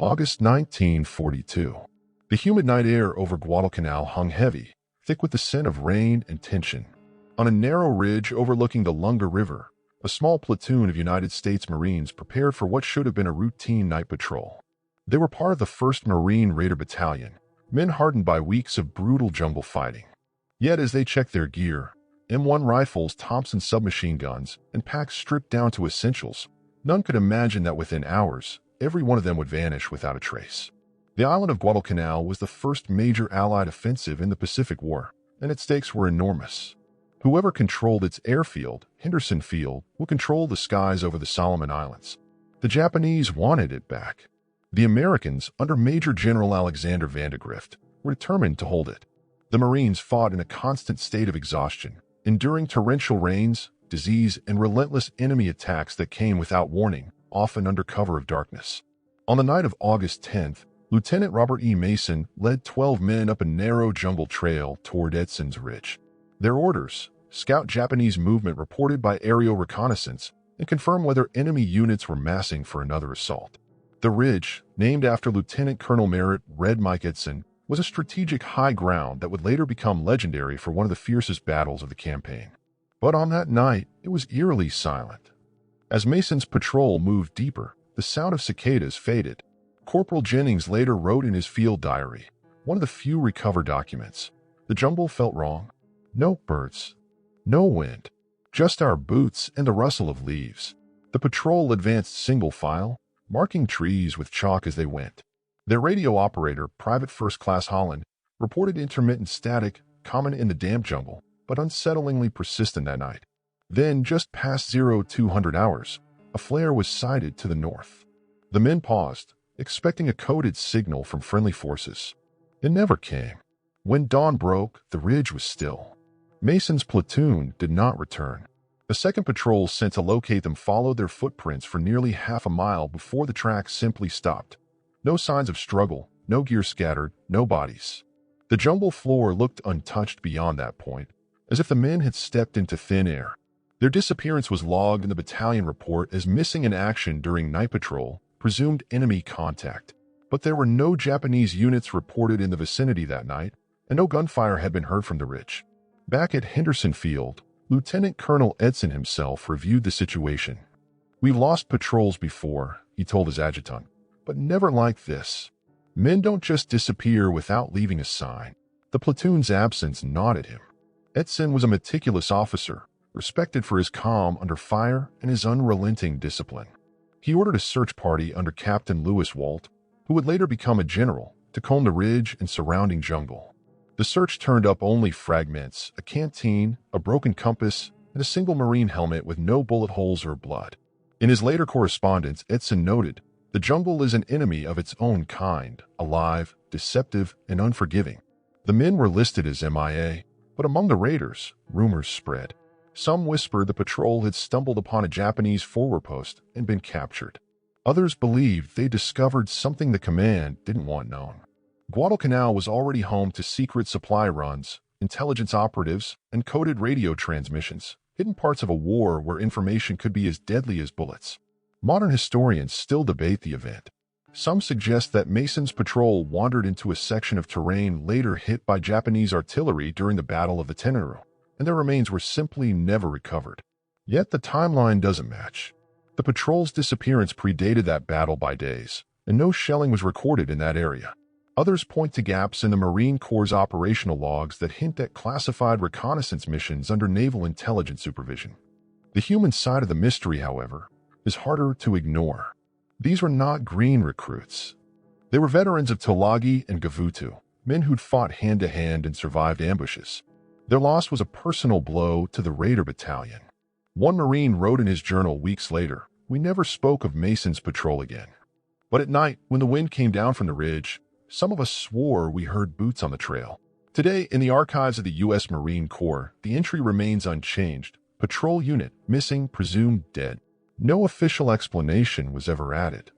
August 1942. The humid night air over Guadalcanal hung heavy, thick with the scent of rain and tension. On a narrow ridge overlooking the Lunga River, a small platoon of United States Marines prepared for what should have been a routine night patrol. They were part of the 1st Marine Raider Battalion, men hardened by weeks of brutal jungle fighting. Yet as they checked their gear, M1 rifles, Thompson submachine guns, and packs stripped down to essentials, none could imagine that within hours, every one of them would vanish without a trace. The island of Guadalcanal was the first major Allied offensive in the Pacific War, and its stakes were enormous. Whoever controlled its airfield, Henderson Field, would control the skies over the Solomon Islands. The Japanese wanted it back. The Americans, under Major General Alexander Vandegrift, were determined to hold it. The Marines fought in a constant state of exhaustion, enduring torrential rains, disease, and relentless enemy attacks that came without warning, often under cover of darkness. On the night of August 10th, Lieutenant Robert E. Mason led 12 men up a narrow jungle trail toward Edson's Ridge. Their orders: scout Japanese movement reported by aerial reconnaissance and confirm whether enemy units were massing for another assault. The ridge, named after Lieutenant Colonel Merritt Red Mike Edson, was a strategic high ground that would later become legendary for one of the fiercest battles of the campaign. But on that night, it was eerily silent. As Mason's patrol moved deeper, the sound of cicadas faded. Corporal Jennings later wrote in his field diary, one of the few recovered documents, "The jungle felt wrong. No birds, no wind, just our boots and the rustle of leaves." The patrol advanced single file, marking trees with chalk as they went. Their radio operator, Private First Class Holland, reported intermittent static, common in the damp jungle, but unsettlingly persistent that night. Then, just past 0200 hours, a flare was sighted to the north. The men paused, expecting a coded signal from friendly forces. It never came. When dawn broke, the ridge was still. Mason's platoon did not return. The second patrol sent to locate them followed their footprints for nearly half a mile before the track simply stopped. No signs of struggle, no gear scattered, no bodies. The jungle floor looked untouched beyond that point, as if the men had stepped into thin air. Their disappearance was logged in the battalion report as missing in action during night patrol, presumed enemy contact. But there were no Japanese units reported in the vicinity that night, and no gunfire had been heard from the ridge. Back at Henderson Field, Lieutenant Colonel Edson himself reviewed the situation. "We've lost patrols before," he told his adjutant, "but never like this. Men don't just disappear without leaving a sign." The platoon's absence gnawed at him. Edson was a meticulous officer, respected for his calm under fire and his unrelenting discipline. He ordered a search party under Captain Lewis Walt, who would later become a general, to comb the ridge and surrounding jungle. The search turned up only fragments, a canteen, a broken compass, and a single Marine helmet with no bullet holes or blood. In his later correspondence, Edson noted, "The jungle is an enemy of its own kind, alive, deceptive, and unforgiving." The men were listed as MIA, but among the raiders, rumors spread. Some whispered the patrol had stumbled upon a Japanese forward post and been captured. Others believed they discovered something the command didn't want known. Guadalcanal was already home to secret supply runs, intelligence operatives, and coded radio transmissions, hidden parts of a war where information could be as deadly as bullets. Modern historians still debate the event. Some suggest that Mason's patrol wandered into a section of terrain later hit by Japanese artillery during the Battle of the Tenero, and their remains were simply never recovered. Yet the timeline doesn't match. The patrol's disappearance predated that battle by days, and no shelling was recorded in that area. Others point to gaps in the Marine Corps' operational logs that hint at classified reconnaissance missions under naval intelligence supervision. The human side of the mystery, however, is harder to ignore. These were not green recruits. They were veterans of Tulagi and Gavutu, men who'd fought hand-to-hand and survived ambushes. Their loss was a personal blow to the Raider Battalion. One Marine wrote in his journal weeks later, "We never spoke of Mason's patrol again. But at night, when the wind came down from the ridge, some of us swore we heard boots on the trail." Today, in the archives of the U.S. Marine Corps, the entry remains unchanged. Patrol unit, missing, presumed dead. No official explanation was ever added.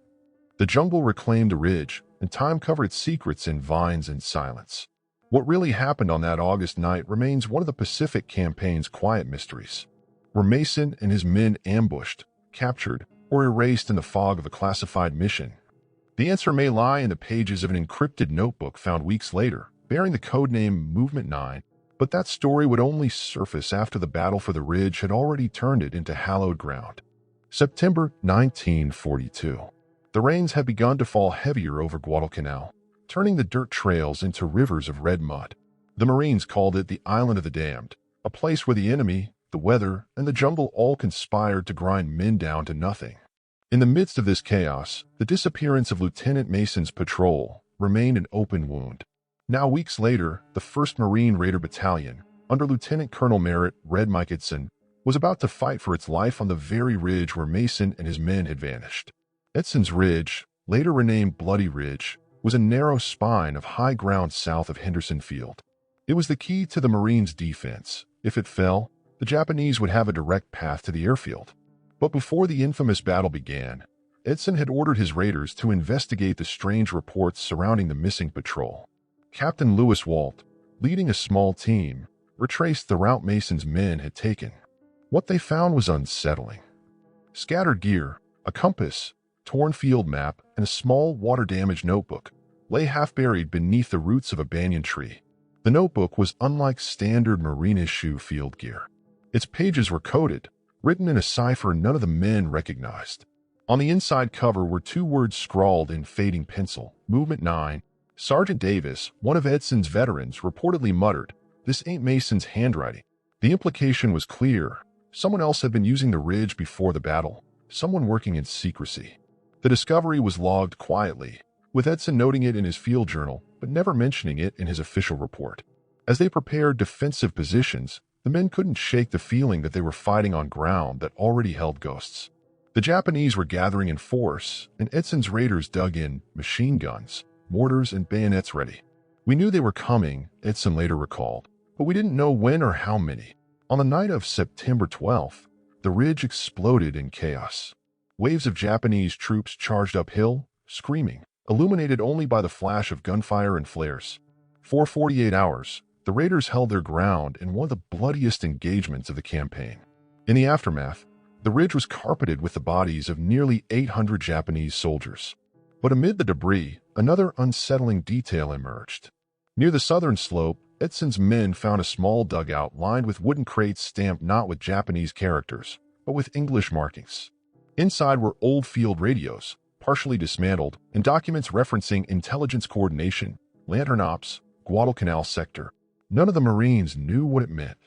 The jungle reclaimed the ridge, and time covered its secrets in vines and silence. What really happened on that August night remains one of the Pacific Campaign's quiet mysteries. Were Mason and his men ambushed, captured, or erased in the fog of a classified mission? The answer may lie in the pages of an encrypted notebook found weeks later, bearing the codename Movement 9, but that story would only surface after the battle for the ridge had already turned it into hallowed ground. September 1942. The rains had begun to fall heavier over Guadalcanal, turning the dirt trails into rivers of red mud. The Marines called it the Island of the Damned, a place where the enemy, the weather, and the jungle all conspired to grind men down to nothing. In the midst of this chaos, the disappearance of Lieutenant Mason's patrol remained an open wound. Now weeks later, the 1st Marine Raider Battalion, under Lieutenant Colonel Merritt Red Mike Edson, was about to fight for its life on the very ridge where Mason and his men had vanished. Edson's Ridge, later renamed Bloody Ridge, was a narrow spine of high ground south of Henderson Field. It was the key to the Marines' defense. If it fell, the Japanese would have a direct path to the airfield. But before the infamous battle began, Edson had ordered his raiders to investigate the strange reports surrounding the missing patrol. Captain Lewis Walt, leading a small team, retraced the route Mason's men had taken. What they found was unsettling. Scattered gear, a compass, torn field map, and a small water-damaged notebook lay half-buried beneath the roots of a banyan tree. The notebook was unlike standard Marine-issue field gear. Its pages were coded, written in a cipher none of the men recognized. On the inside cover were 2 words scrawled in fading pencil, Movement 9. Sergeant Davis, one of Edson's veterans, reportedly muttered, "This ain't Mason's handwriting." The implication was clear. Someone else had been using the ridge before the battle, someone working in secrecy. The discovery was logged quietly, with Edson noting it in his field journal, but never mentioning it in his official report. As they prepared defensive positions, the men couldn't shake the feeling that they were fighting on ground that already held ghosts. The Japanese were gathering in force, and Edson's raiders dug in, machine guns, mortars, and bayonets ready. "We knew they were coming," Edson later recalled, "but we didn't know when or how many." On the night of September 12th, the ridge exploded in chaos. Waves of Japanese troops charged uphill, screaming, illuminated only by the flash of gunfire and flares. For 48 hours, the raiders held their ground in one of the bloodiest engagements of the campaign. In the aftermath, the ridge was carpeted with the bodies of nearly 800 Japanese soldiers. But amid the debris, another unsettling detail emerged. Near the southern slope, Edson's men found a small dugout lined with wooden crates stamped not with Japanese characters, but with English markings. Inside were old field radios, partially dismantled, and documents referencing intelligence coordination, lantern ops, Guadalcanal sector. None of the Marines knew what it meant.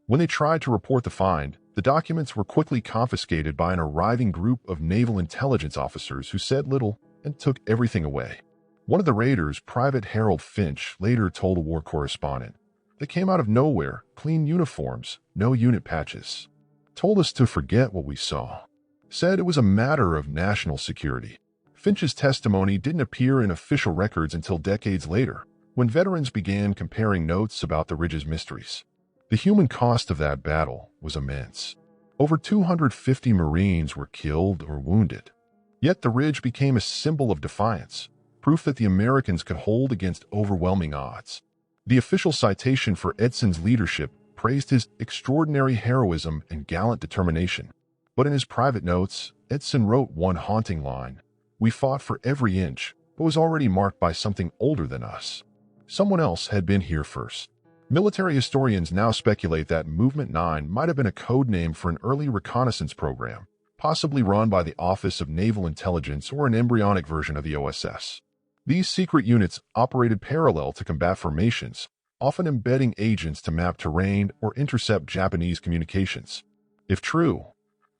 When they tried to report the find, the documents were quickly confiscated by an arriving group of naval intelligence officers who said little and took everything away. One of the raiders, Private Harold Finch, later told a war correspondent, "They came out of nowhere, clean uniforms, no unit patches. Told us to forget what we saw. Said it was a matter of national security." Finch's testimony didn't appear in official records until decades later, when veterans began comparing notes about the ridge's mysteries. The human cost of that battle was immense. Over 250 Marines were killed or wounded. Yet the ridge became a symbol of defiance, proof that the Americans could hold against overwhelming odds. The official citation for Edson's leadership praised his extraordinary heroism and gallant determination. But in his private notes, Edson wrote one haunting line: "We fought for every inch, but was already marked by something older than us. Someone else had been here first." Military historians now speculate that Movement 9 might have been a code name for an early reconnaissance program, possibly run by the Office of Naval Intelligence or an embryonic version of the OSS. These secret units operated parallel to combat formations, often embedding agents to map terrain or intercept Japanese communications. If true,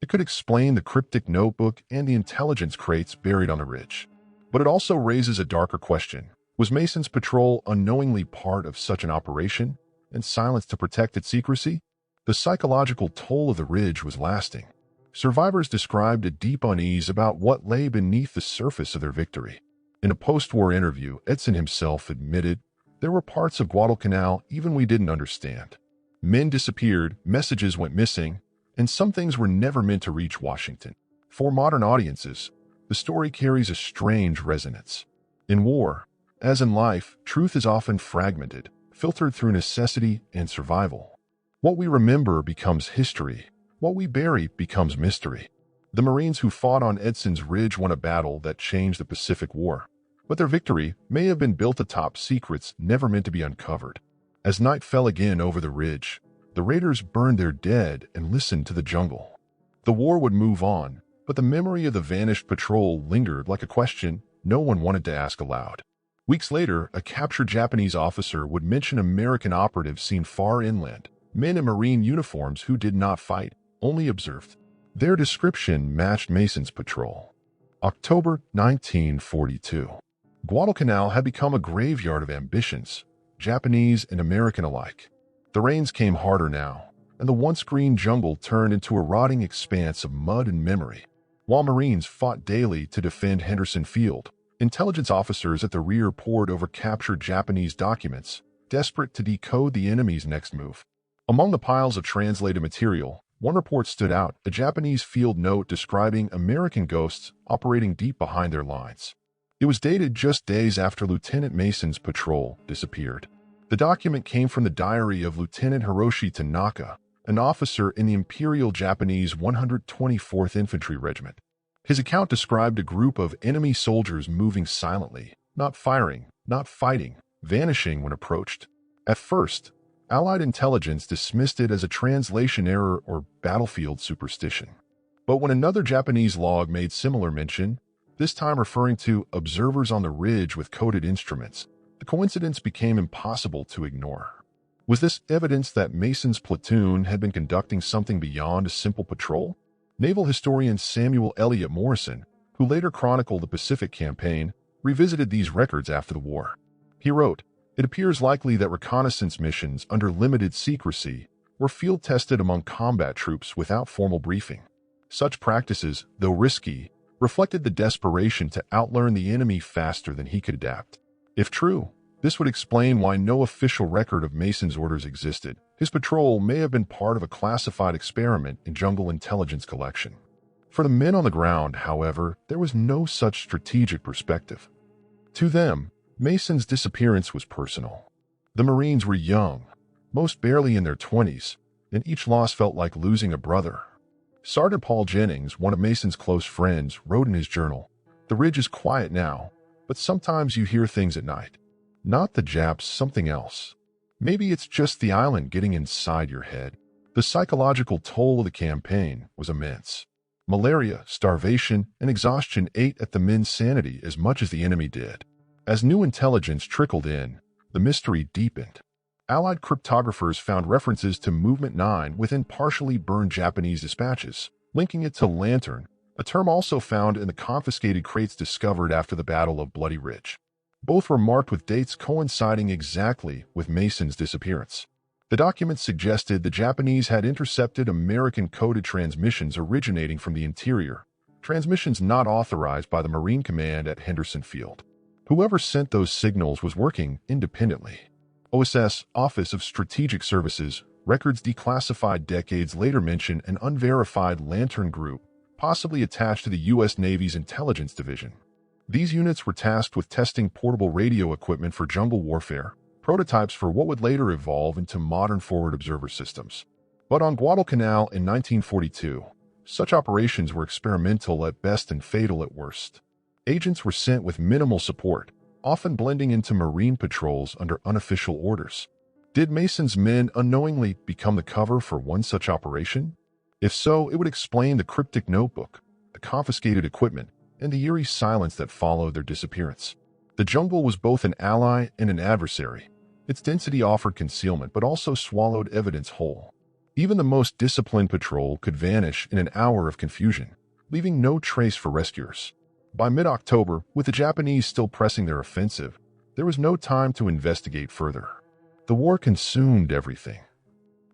it could explain the cryptic notebook and the intelligence crates buried on the ridge. But it also raises a darker question. Was Mason's patrol unknowingly part of such an operation and silenced to protect its secrecy? The psychological toll of the ridge was lasting. Survivors described a deep unease about what lay beneath the surface of their victory. In a post-war interview, Edson himself admitted, "There were parts of Guadalcanal even we didn't understand. Men disappeared, messages went missing, and some things were never meant to reach Washington." For modern audiences, the story carries a strange resonance. In war, as in life, truth is often fragmented, filtered through necessity and survival. What we remember becomes history. What we bury becomes mystery. The Marines who fought on Edson's Ridge won a battle that changed the Pacific War, but their victory may have been built atop secrets never meant to be uncovered. As night fell again over the ridge, the raiders burned their dead and listened to the jungle. The war would move on, but the memory of the vanished patrol lingered like a question no one wanted to ask aloud. Weeks later, a captured Japanese officer would mention American operatives seen far inland, men in Marine uniforms who did not fight, only observed. Their description matched Mason's patrol. October 1942. Guadalcanal had become a graveyard of ambitions, Japanese and American alike. The rains came harder now, and the once green jungle turned into a rotting expanse of mud and memory. While Marines fought daily to defend Henderson Field, intelligence officers at the rear pored over captured Japanese documents, desperate to decode the enemy's next move. Among the piles of translated material, one report stood out, a Japanese field note describing American ghosts operating deep behind their lines. It was dated just days after Lieutenant Mason's patrol disappeared. The document came from the diary of Lieutenant Hiroshi Tanaka, an officer in the Imperial Japanese 124th Infantry Regiment. His account described a group of enemy soldiers moving silently, not firing, not fighting, vanishing when approached. At first, Allied intelligence dismissed it as a translation error or battlefield superstition. But when another Japanese log made similar mention, this time referring to observers on the ridge with coded instruments, the coincidence became impossible to ignore. Was this evidence that Mason's platoon had been conducting something beyond a simple patrol? Naval historian Samuel Eliot Morrison, who later chronicled the Pacific Campaign, revisited these records after the war. He wrote, "It appears likely that reconnaissance missions under limited secrecy were field-tested among combat troops without formal briefing. Such practices, though risky, reflected the desperation to outlearn the enemy faster than he could adapt. If true, this would explain why no official record of Mason's orders existed. His patrol may have been part of a classified experiment in jungle intelligence collection." For the men on the ground, however, there was no such strategic perspective. To them, Mason's disappearance was personal. The Marines were young, most barely in their 20s, and each loss felt like losing a brother. Sergeant Paul Jennings, one of Mason's close friends, wrote in his journal, "The ridge is quiet now, but sometimes you hear things at night. Not the Japs, something else. Maybe it's just the island getting inside your head." The psychological toll of the campaign was immense. Malaria, starvation, and exhaustion ate at the men's sanity as much as the enemy did. As new intelligence trickled in, the mystery deepened. Allied cryptographers found references to Movement 9 within partially burned Japanese dispatches, linking it to Lantern, a term also found in the confiscated crates discovered after the Battle of Bloody Ridge. Both were marked with dates coinciding exactly with Mason's disappearance. The documents suggested the Japanese had intercepted American coded transmissions originating from the interior, transmissions not authorized by the Marine Command at Henderson Field. Whoever sent those signals was working independently. OSS, Office of Strategic Services, records declassified decades later mention an unverified Lantern group, possibly attached to the U.S. Navy's Intelligence Division. These units were tasked with testing portable radio equipment for jungle warfare, prototypes for what would later evolve into modern forward observer systems. But on Guadalcanal in 1942, such operations were experimental at best and fatal at worst. Agents were sent with minimal support, often blending into Marine patrols under unofficial orders. Did Mason's men unknowingly become the cover for one such operation? If so, it would explain the cryptic notebook, the confiscated equipment, and the eerie silence that followed their disappearance. The jungle was both an ally and an adversary. Its density offered concealment but also swallowed evidence whole. Even the most disciplined patrol could vanish in an hour of confusion, leaving no trace for rescuers. By mid-October, with the Japanese still pressing their offensive, there was no time to investigate further. The war consumed everything.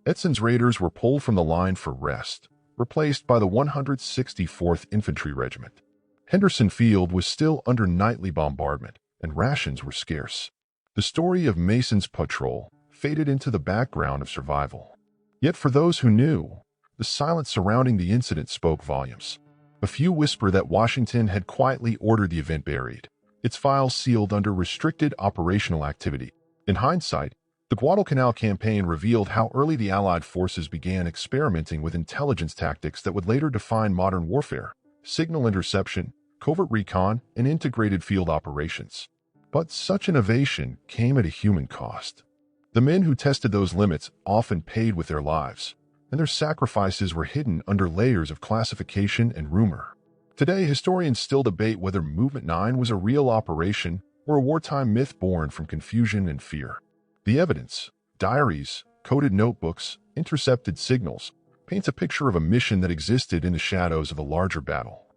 Edson's raiders were pulled from the line for rest, replaced by the 164th Infantry Regiment. Henderson Field was still under nightly bombardment, and rations were scarce. The story of Mason's patrol faded into the background of survival. Yet for those who knew, the silence surrounding the incident spoke volumes. A few whisper that Washington had quietly ordered the event buried, its files sealed under restricted operational activity. In hindsight, The Guadalcanal campaign revealed how early the Allied forces began experimenting with intelligence tactics that would later define modern warfare: signal interception, covert recon, and integrated field operations. But such innovation came at a human cost. The men who tested those limits often paid with their lives, and their sacrifices were hidden under layers of classification and rumor. Today, historians still debate whether Movement 9 was a real operation or a wartime myth born from confusion and fear. The evidence, diaries, coded notebooks, intercepted signals, paints a picture of a mission that existed in the shadows of a larger battle.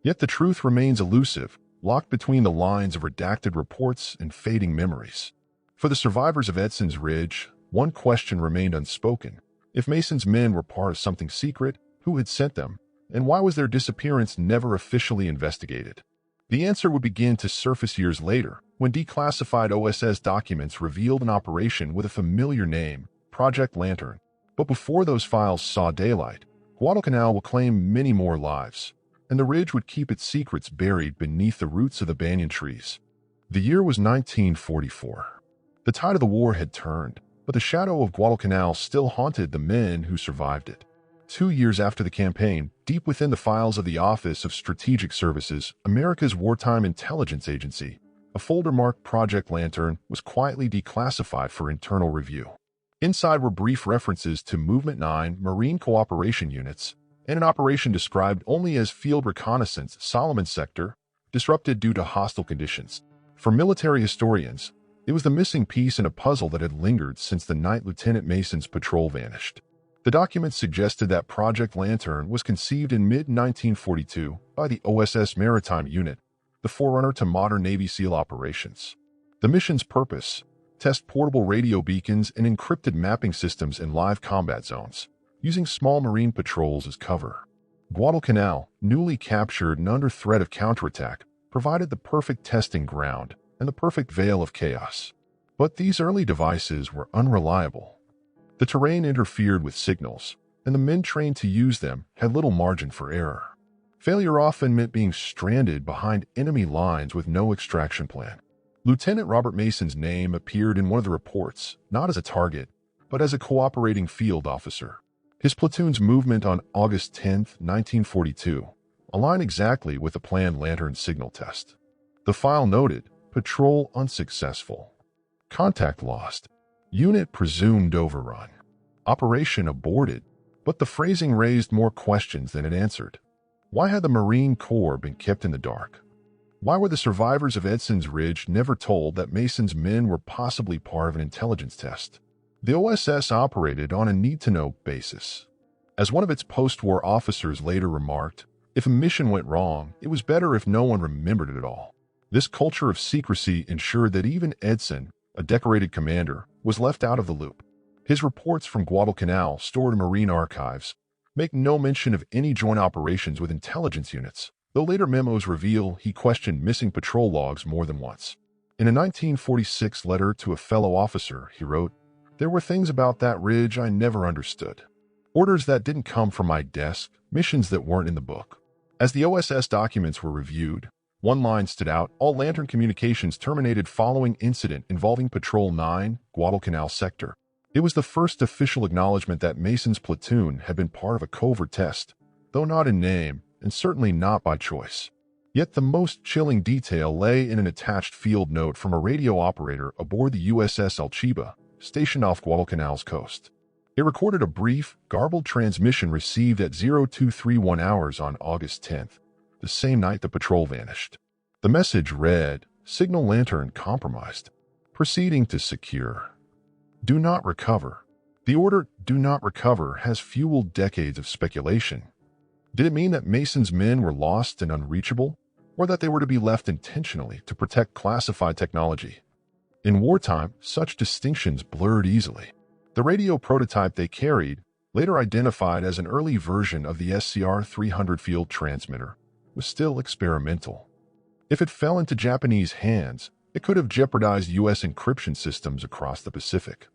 Yet the truth remains elusive, locked between the lines of redacted reports and fading memories. For the survivors of Edson's Ridge, one question remained unspoken. If Mason's men were part of something secret, who had sent them, and why was their disappearance never officially investigated? The answer would begin to surface years later, when declassified OSS documents revealed an operation with a familiar name, Project Lantern. But before those files saw daylight, Guadalcanal will claim many more lives, and the Ridge would keep its secrets buried beneath the roots of the banyan trees. The year was 1944. The tide of the war had turned, but the shadow of Guadalcanal still haunted the men who survived it. 2 years after the campaign, deep within the files of the Office of Strategic Services, America's wartime intelligence agency, a folder marked Project Lantern was quietly declassified for internal review. Inside were brief references to Movement 9 Marine Cooperation Units and an operation described only as Field Reconnaissance Solomon Sector, disrupted due to hostile conditions. For military historians, it was the missing piece in a puzzle that had lingered since the night Lieutenant Mason's patrol vanished. The documents suggested that Project Lantern was conceived in mid-1942 by the OSS Maritime Unit, the forerunner to modern Navy SEAL operations. The mission's purpose: test portable radio beacons and encrypted mapping systems in live combat zones, using small marine patrols as cover. Guadalcanal, newly captured and under threat of counterattack, provided the perfect testing ground and the perfect veil of chaos. But these early devices were unreliable. The terrain interfered with signals, and the men trained to use them had little margin for error. Failure often meant being stranded behind enemy lines with no extraction plan. Lieutenant Robert Mason's name appeared in one of the reports, not as a target, but as a cooperating field officer. His platoon's movement on August 10, 1942, aligned exactly with the planned Lantern signal test. The file noted, patrol unsuccessful. Contact lost. Unit presumed overrun. Operation aborted. But the phrasing raised more questions than it answered. Why had the Marine Corps been kept in the dark? Why were the survivors of Edson's Ridge never told that Mason's men were possibly part of an intelligence test? The OSS operated on a need-to-know basis. As one of its post-war officers later remarked, if a mission went wrong, it was better if no one remembered it at all. This culture of secrecy ensured that even Edson, a decorated commander, was left out of the loop. His reports from Guadalcanal, stored in Marine archives, make no mention of any joint operations with intelligence units, though later memos reveal he questioned missing patrol logs more than once. In a 1946 letter to a fellow officer, he wrote, "There were things about that ridge I never understood. Orders that didn't come from my desk, missions that weren't in the book." As the OSS documents were reviewed, one line stood out: all Lantern communications terminated following incident involving Patrol 9, Guadalcanal Sector. It was the first official acknowledgement that Mason's platoon had been part of a covert test, though not in name, and certainly not by choice. Yet the most chilling detail lay in an attached field note from a radio operator aboard the USS Alchiba, stationed off Guadalcanal's coast. It recorded a brief, garbled transmission received at 0231 hours on August 10th, the same night the patrol vanished. The message read, "Signal Lantern compromised. Proceeding to secure. Do not recover." The order, "Do not recover," has fueled decades of speculation. Did it mean that Mason's men were lost and unreachable, or that they were to be left intentionally to protect classified technology? In wartime, such distinctions blurred easily. The radio prototype they carried, later identified as an early version of the SCR-300 field transmitter, was still experimental. If it fell into Japanese hands, it could have jeopardized U.S. encryption systems across the Pacific.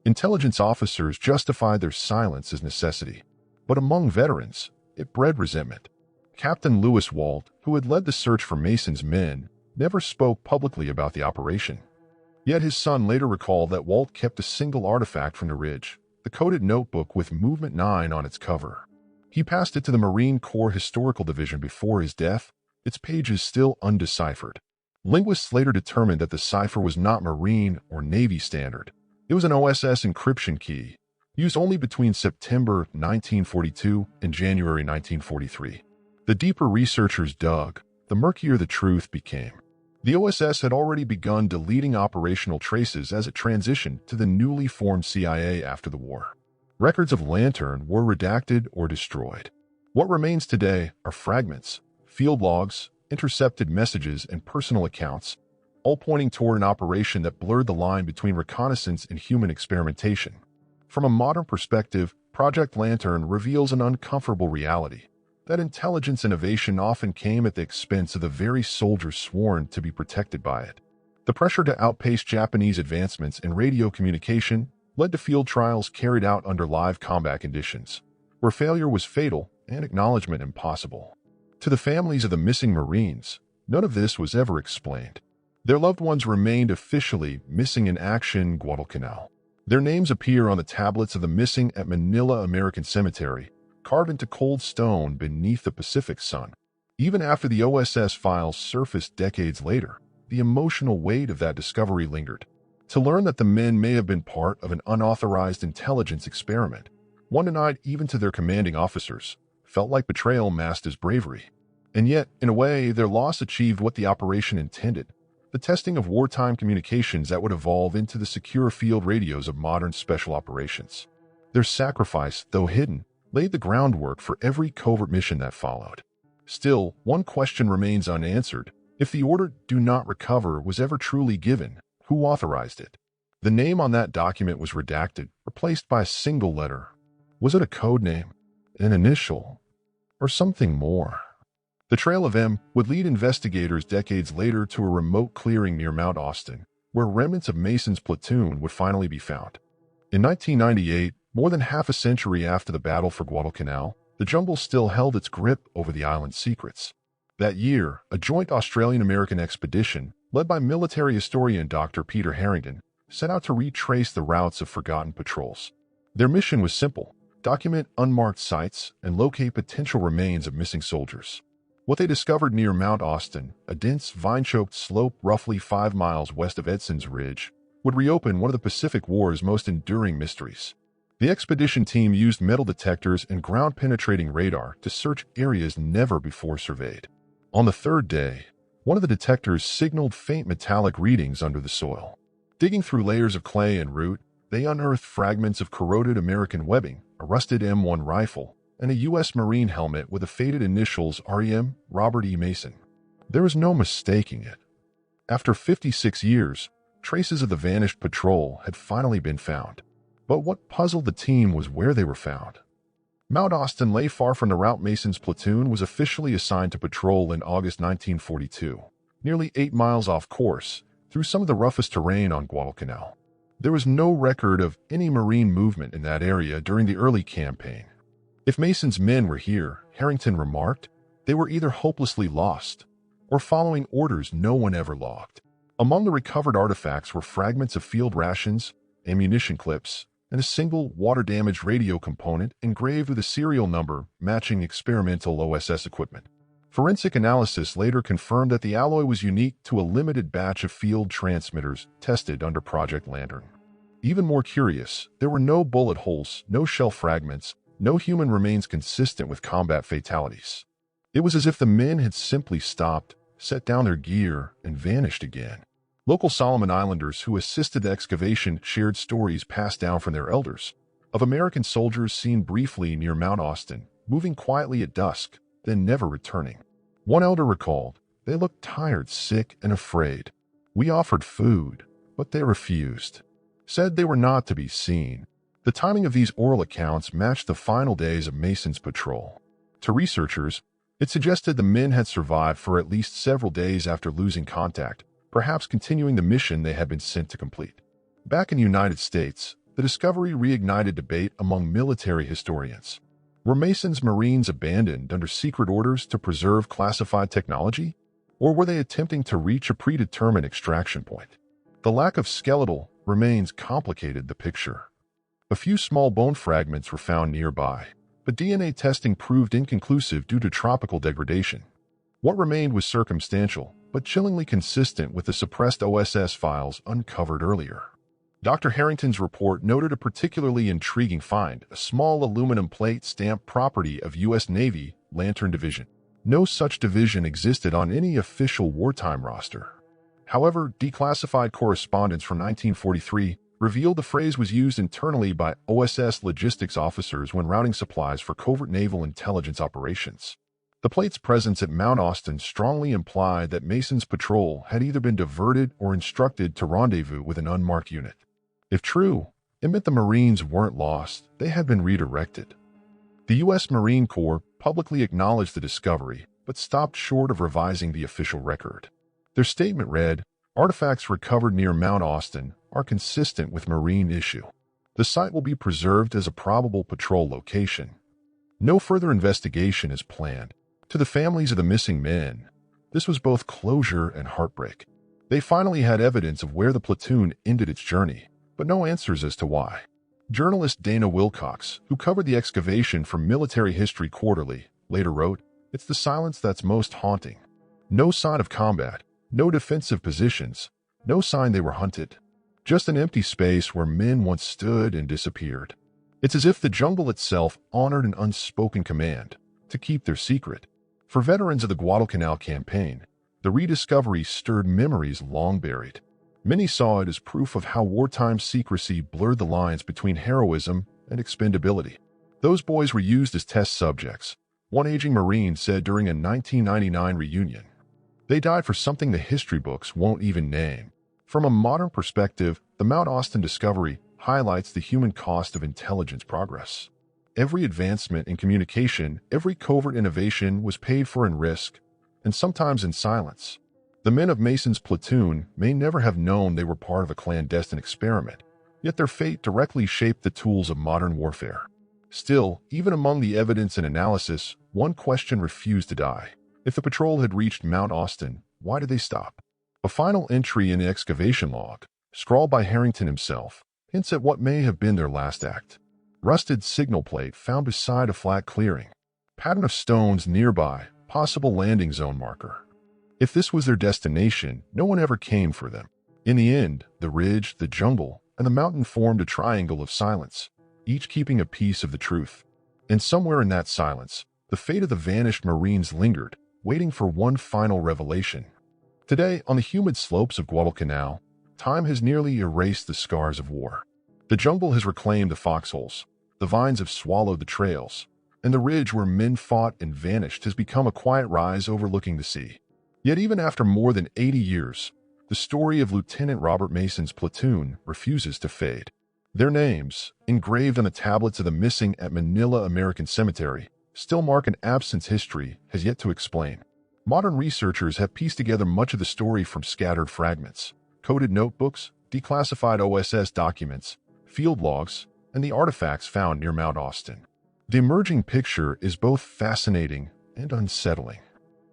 Intelligence officers justified their silence as necessity, but among veterans, it bred resentment. Captain Lewis Walt, who had led the search for Mason's men, never spoke publicly about the operation. Yet his son later recalled that Walt kept a single artifact from the ridge, the coded notebook with Movement 9 on its cover. He passed it to the Marine Corps Historical Division before his death, its pages still undeciphered. Linguists later determined that the cipher was not Marine or Navy standard. It was an OSS encryption key, used only between September 1942 and January 1943. The deeper researchers dug, the murkier the truth became. The OSS had already begun deleting operational traces as it transitioned to the newly formed CIA after the war. Records of Lantern were redacted or destroyed. What remains today are fragments, field logs, intercepted messages, and personal accounts, all pointing toward an operation that blurred the line between reconnaissance and human experimentation. From a modern perspective, Project Lantern reveals an uncomfortable reality: that intelligence innovation often came at the expense of the very soldiers sworn to be protected by it. The pressure to outpace Japanese advancements in radio communication led to field trials carried out under live combat conditions, where failure was fatal and acknowledgement impossible. To the families of the missing Marines, none of this was ever explained. Their loved ones remained officially missing in action Guadalcanal. Their names appear on the tablets of the missing at Manila American Cemetery, carved into cold stone beneath the Pacific sun. Even after the OSS files surfaced decades later, the emotional weight of that discovery lingered. To learn that the men may have been part of an unauthorized intelligence experiment, one denied even to their commanding officers, felt like betrayal masked as bravery. And yet, in a way, their loss achieved what the operation intended: the testing of wartime communications that would evolve into the secure field radios of modern special operations. Their sacrifice, though hidden, laid the groundwork for every covert mission that followed. Still, one question remains unanswered: if the order "do not recover" was ever truly given, who authorized it? The name on that document was redacted, replaced by a single letter. Was it a code name, an initial, or something more? The trail of M would lead investigators decades later to a remote clearing near Mount Austin, where remnants of Mason's platoon would finally be found. In 1998, more than half a century after the battle for Guadalcanal, the jungle still held its grip over the island's secrets. That year, a joint Australian-American expedition, led by military historian Dr. Peter Harrington, set out to retrace the routes of forgotten patrols. Their mission was simple: document unmarked sites and locate potential remains of missing soldiers. What they discovered near Mount Austin, a dense, vine-choked slope roughly 5 miles west of Edson's Ridge, would reopen one of the Pacific War's most enduring mysteries. The expedition team used metal detectors and ground-penetrating radar to search areas never before surveyed. On the third day, one of the detectors signaled faint metallic readings under the soil. Digging through layers of clay and root, they unearthed fragments of corroded American webbing, a rusted M1 rifle, and a U.S. Marine helmet with the faded initials REM, Robert E. Mason. There was no mistaking it. After 56 years, traces of the vanished patrol had finally been found. But what puzzled the team was where they were found. Mount Austin lay far from the route Mason's platoon was officially assigned to patrol in August 1942, nearly 8 miles off course, through some of the roughest terrain on Guadalcanal. There was no record of any Marine movement in that area during the early campaign. If Mason's men were here, Harrington remarked, they were either hopelessly lost or following orders no one ever logged. Among the recovered artifacts were fragments of field rations, ammunition clips, and a single water-damaged radio component engraved with a serial number matching experimental OSS equipment. Forensic analysis later confirmed that the alloy was unique to a limited batch of field transmitters tested under Project Lantern. Even more curious, there were no bullet holes, no shell fragments, no human remains consistent with combat fatalities. It was as if the men had simply stopped, set down their gear, and vanished again. Local Solomon Islanders who assisted the excavation shared stories passed down from their elders of American soldiers seen briefly near Mount Austin, moving quietly at dusk, then never returning. One elder recalled, they looked tired, sick, and afraid. We offered food, but they refused. Said they were not to be seen. The timing of these oral accounts matched the final days of Mason's patrol. To researchers, it suggested the men had survived for at least several days after losing contact, perhaps continuing the mission they had been sent to complete. Back in the United States, the discovery reignited debate among military historians. Were Mason's Marines abandoned under secret orders to preserve classified technology? Or were they attempting to reach a predetermined extraction point? The lack of skeletal remains complicated the picture. A few small bone fragments were found nearby, but DNA testing proved inconclusive due to tropical degradation. What remained was circumstantial, but chillingly consistent with the suppressed OSS files uncovered earlier. Dr. Harrington's report noted a particularly intriguing find, a small aluminum plate stamped property of U.S. Navy Lantern Division. No such division existed on any official wartime roster. However, declassified correspondence from 1943 revealed the phrase was used internally by OSS logistics officers when routing supplies for covert naval intelligence operations. The plate's presence at Mount Austin strongly implied that Mason's patrol had either been diverted or instructed to rendezvous with an unmarked unit. If true, it meant the Marines weren't lost, they had been redirected. The U.S. Marine Corps publicly acknowledged the discovery, but stopped short of revising the official record. Their statement read, "Artifacts recovered near Mount Austin are consistent with Marine issue. The site will be preserved as a probable patrol location. No further investigation is planned." To the families of the missing men, this was both closure and heartbreak. They finally had evidence of where the platoon ended its journey, but no answers as to why. Journalist Dana Wilcox, who covered the excavation for Military History Quarterly, later wrote, "It's the silence that's most haunting. No sign of combat, no defensive positions, no sign they were hunted. Just an empty space where men once stood and disappeared. It's as if the jungle itself honored an unspoken command to keep their secret." For veterans of the Guadalcanal campaign, the rediscovery stirred memories long buried. Many saw it as proof of how wartime secrecy blurred the lines between heroism and expendability. "Those boys were used as test subjects," one aging Marine said during a 1999 reunion. "They died for something the history books won't even name." From a modern perspective, the Mount Austin discovery highlights the human cost of intelligence progress. Every advancement in communication, every covert innovation was paid for in risk, and sometimes in silence. The men of Mason's platoon may never have known they were part of a clandestine experiment, yet their fate directly shaped the tools of modern warfare. Still, even among the evidence and analysis, one question refused to die. If the patrol had reached Mount Austin, why did they stop? A final entry in the excavation log, scrawled by Harrington himself, hints at what may have been their last act. Rusted signal plate found beside a flat clearing. Pattern of stones nearby, possible landing zone marker. If this was their destination, no one ever came for them. In the end, the ridge, the jungle, and the mountain formed a triangle of silence, each keeping a piece of the truth. And somewhere in that silence, the fate of the vanished Marines lingered, waiting for one final revelation. Today, on the humid slopes of Guadalcanal, time has nearly erased the scars of war. The jungle has reclaimed the foxholes, the vines have swallowed the trails, and the ridge where men fought and vanished has become a quiet rise overlooking the sea. Yet even after more than 80 years, the story of Lieutenant Robert Mason's platoon refuses to fade. Their names, engraved on the tablets of the missing at Manila American Cemetery, still mark an absence history has yet to explain. Modern researchers have pieced together much of the story from scattered fragments, coded notebooks, declassified OSS documents, field logs, and the artifacts found near Mount Austin. The emerging picture is both fascinating and unsettling.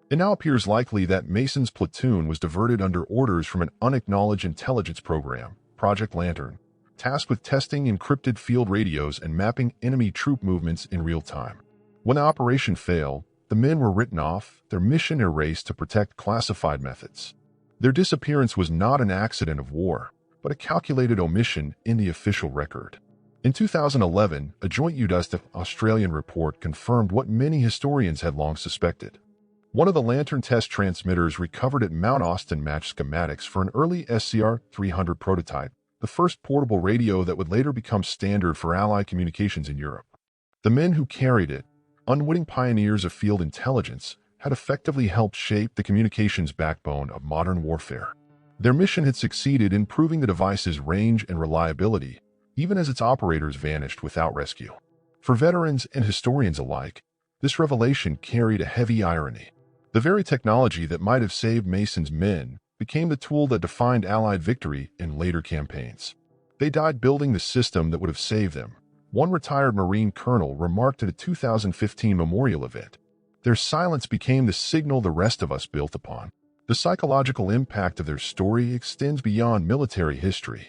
It now appears likely that Mason's platoon was diverted under orders from an unacknowledged intelligence program, Project Lantern, tasked with testing encrypted field radios and mapping enemy troop movements in real time. When the operation failed, the men were written off, their mission erased to protect classified methods. Their disappearance was not an accident of war, but a calculated omission in the official record. In 2011, a joint U.S.-Australian report confirmed what many historians had long suspected. One of the Lantern test transmitters recovered at Mount Austin matched schematics for an early SCR-300 prototype, the first portable radio that would later become standard for Allied communications in Europe. The men who carried it, unwitting pioneers of field intelligence, had effectively helped shape the communications backbone of modern warfare. Their mission had succeeded in proving the device's range and reliability, even as its operators vanished without rescue. For veterans and historians alike, this revelation carried a heavy irony. The very technology that might have saved Mason's men became the tool that defined Allied victory in later campaigns. They died building the system that would have saved them. One retired Marine colonel remarked at a 2015 memorial event, "Their silence became the signal the rest of us built upon." The psychological impact of their story extends beyond military history.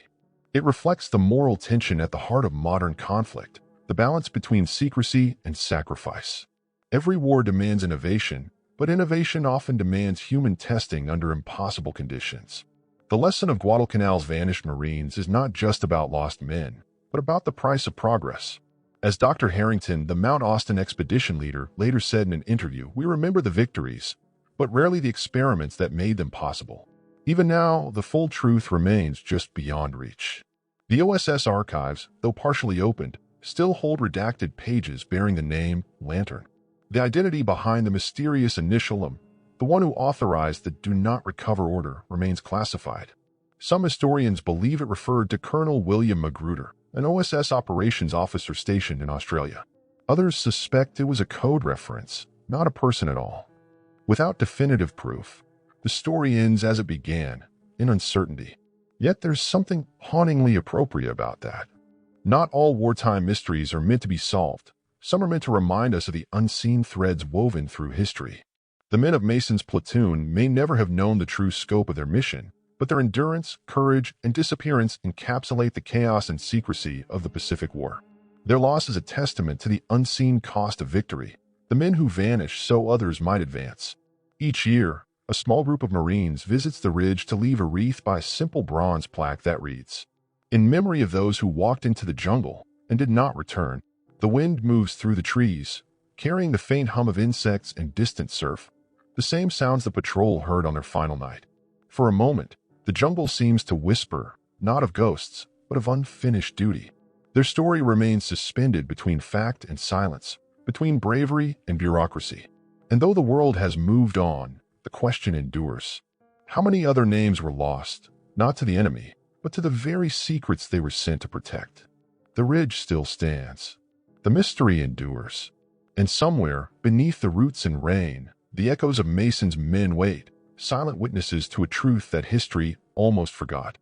It reflects the moral tension at the heart of modern conflict, the balance between secrecy and sacrifice. Every war demands innovation, but innovation often demands human testing under impossible conditions. The lesson of Guadalcanal's vanished Marines is not just about lost men, but about the price of progress. As Dr. Harrington, the Mount Austin expedition leader, later said in an interview, "We remember the victories, but rarely the experiments that made them possible." Even now, the full truth remains just beyond reach. The OSS archives, though partially opened, still hold redacted pages bearing the name Lantern. The identity behind the mysterious initial, the one who authorized the Do Not Recover order, remains classified. Some historians believe it referred to Colonel William Magruder, an OSS operations officer stationed in Australia. Others suspect it was a code reference, not a person at all. Without definitive proof, the story ends as it began, in uncertainty. Yet there's something hauntingly appropriate about that. Not all wartime mysteries are meant to be solved. Some are meant to remind us of the unseen threads woven through history. The men of Mason's platoon may never have known the true scope of their mission, but their endurance, courage, and disappearance encapsulate the chaos and secrecy of the Pacific War. Their loss is a testament to the unseen cost of victory, the men who vanish so others might advance. Each year, a small group of Marines visits the ridge to leave a wreath by a simple bronze plaque that reads, "In memory of those who walked into the jungle and did not return." The wind moves through the trees, carrying the faint hum of insects and distant surf, the same sounds the patrol heard on their final night. For a moment, the jungle seems to whisper, not of ghosts, but of unfinished duty. Their story remains suspended between fact and silence, between bravery and bureaucracy. And though the world has moved on, the question endures. How many other names were lost, not to the enemy, but to the very secrets they were sent to protect? The ridge still stands. The mystery endures. And somewhere, beneath the roots and rain, the echoes of Mason's men wait, silent witnesses to a truth that history almost forgot.